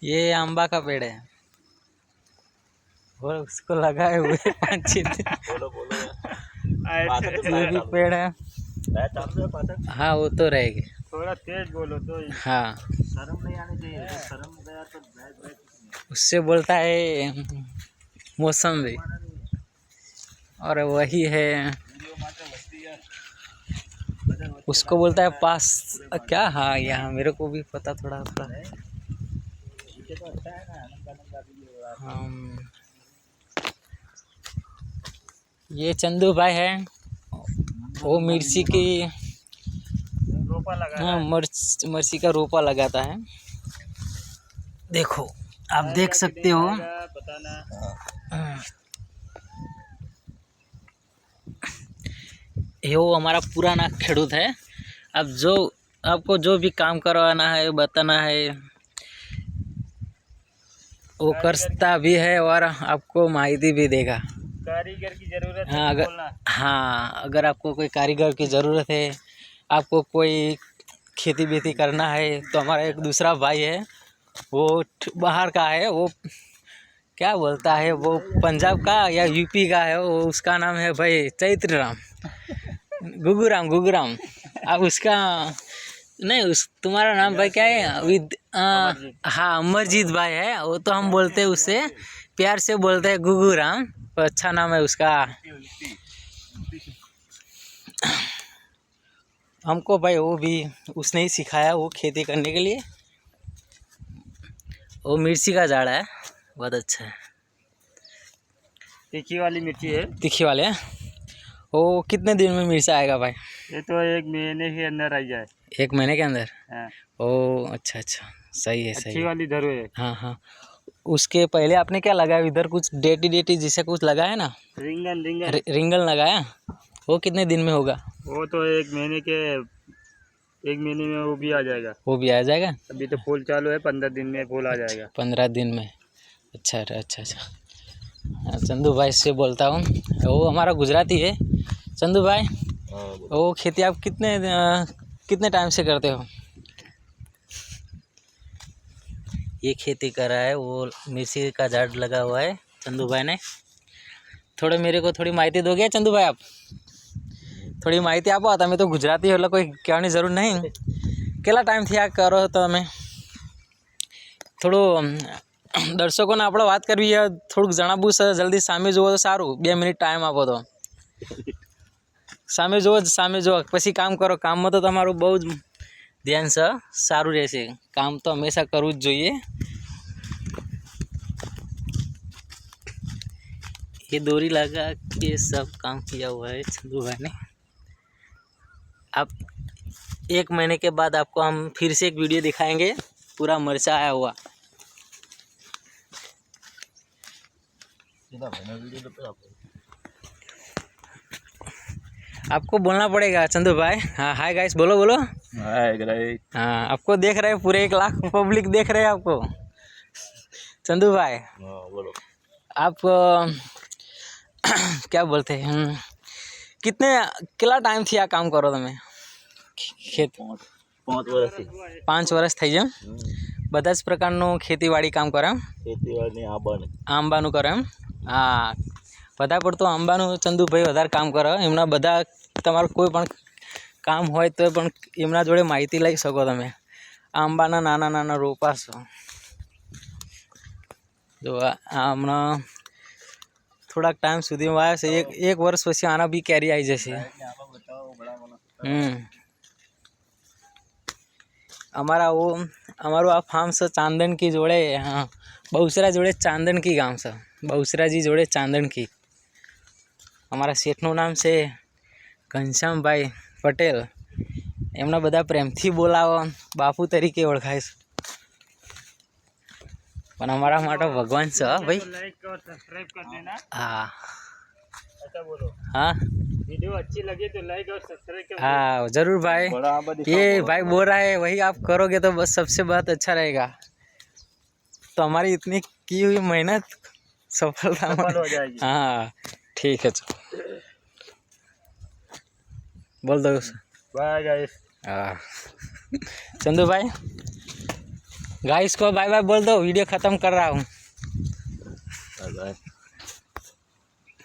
ये आंबा का पेड़ है और उसको लगाए हुए पंछी। बोलो बोलो ये भी पेड़ है। हाँ वो तो रहेगी। थोड़ा तेज बोलो तो हाँ शर्म नहीं आनी चाहिए। शर्म गया तो उससे बोलता है मौसमी और वही है उसको बोलता है पास क्या। हाँ यहाँ मेरे को भी पता थोड़ा थोड़ा। हम ये चंदू भाई है वो मिर्ची की रोपा लगा हाँ मिर्ची का रोपा लगाता है। देखो आप देख सकते हो। बताना। ये वो हमारा पुराना खेडूत है। अब जो आपको जो भी काम करवाना है बताना है वो करता भी है और आपको माहिती भी देगा। कारीगर की जरूरत है हाँ तो अगर बोलना। हाँ अगर आपको कोई कारीगर की ज़रूरत है आपको कोई खेती बेती करना है तो हमारा एक दूसरा भाई है वो बाहर का है। वो क्या बोलता है वो पंजाब का या यूपी का है। वो उसका नाम है भाई चैत्र राम गुगुराम। अब उसका नहीं उस तुम्हारा नाम भाई क्या है हाँ अमरजीत भाई है। वो तो हम बोलते हैं उससे प्यार से बोलते हैं गुगुराम। तो अच्छा नाम है उसका। हमको भाई वो भी उसने ही सिखाया वो खेती करने के लिए। वो मिर्ची का झाड़ है बहुत अच्छा है। तीखी वाली मिर्ची है। तीखी वाले हैं। वो कितने दिन में मिर्चा आएगा भाई? ये तो 1 महीने के अंदर आ जाए। 1 महीने के अंदर? हाँ। ओ अच्छा सही है सही अच्छी है। वाली धरो है। हाँ हाँ उसके पहले आपने क्या लगाया इधर कुछ डेटी जैसे कुछ लगाया ना? रिंगन रिंगल लगाया। वो कितने दिन में होगा? वो तो 1 महीने में वो भी आ जाएगा। वो भी आ जाएगा। अभी तो फूल चालू है 15 दिन में फूल आ जाएगा। 15 दिन में। अच्छा। हाँ, चंदू भाई से बोलता हूँ वो हमारा गुजराती है चंदू भाई। वो खेती आप कितने टाइम से करते हो? ये खेती कर रहा है वो मिर्ची का झाड़ लगा हुआ है चंदू भाई ने। थोड़े मेरे को थोड़ी माहिती दोगे चंदू भाई आप? થોડી માહિતી આપો તમે તો ગુજરાતી એટલે કોઈ કહેવાની જરૂર નહીં. કેટલા ટાઈમથી આ કરો તમે? થોડું દર્શકોને આપણે વાત કરવી છે થોડુંક જણાવવું છે જલ્દી સામે જુઓ તો સારું. 2 મિનિટ ટાઈમ આપો તો સામે જુઓ પછી કામ કરો. કામમાં તો તમારું બહુ જ ધ્યાન છે સારું રહેશે. કામ તો હંમેશા કરવું જ જોઈએ. ये डोरी लगा के सब काम किया हुआ है चंदू भाई ने। अब 1 महीने के बाद आपको हम फिर से एक वीडियो दिखाएंगे पूरा मिर्चा आया हुआ। आपको बोलना पड़ेगा चंदू भाई। हाँ हाय गाइस बोलो। Hi guys. हाँ आपको देख रहे हैं पूरे 1 लाख पब्लिक देख रहे हैं आपको। चंदू भाई बोलो। आप क्या बोलते हैं કેટલા ટાઈમથી આ કામ કરો તમે ખેત? 5 વર્ષથી. 5 વર્ષ થઈ જાય. બધા જ પ્રકારનું ખેતીવાડી કામ કરે એમ? ખેતીવાડી આંબાનું કરે એમ? હા બધા પડતું આંબાનું ચંદુભાઈ વધારે કામ કરે. એમના બધા તમારું કોઈ પણ કામ હોય તો પણ એમના જોડે માહિતી લઈ શકો તમે. આંબાના નાના રોપા છો જો હમણાં થોડાક ટાઈમ સુધીમાં આવ્યા છે. એક વર્ષ પછી આના બી કેરી આવી જશે. અમારું આ ફાર્મ છે ચાંદન કી જોડે. हाँ બહુસરા જોડે ચાંદન કી ગામ છે. બહુસરાજી જોડે ચાંદન કી. અમારા શેઠનું નામ છે ઘનશ્યામભાઈ પટેલ. એમના બધા પ્રેમથી બોલાવો બાપુ તરીકે ઓળખાય છે પણ અમારા માટે ભગવાન છે ભાઈ. लाइक और सब्सक्राइब कर देना। हाँ ऐसा बोलो। हाँ वीडियो अच्छी लगी तो लाइक और सब्सक्राइब कर हाँ जरूर भाई. ये भाई बोल रहा है वही आप करोगे तो बस सबसे बहुत अच्छा रहेगा. तो हमारी इतनी की हुई मेहनत सफलता सफल हो जाएगी। हाँ ठीक है चलो बोल दो. Bye guys. हाँ चंदू भाई गाइस को बाय बाय बोल दो, वीडियो खत्म कर रहा हूँ। Bye bye.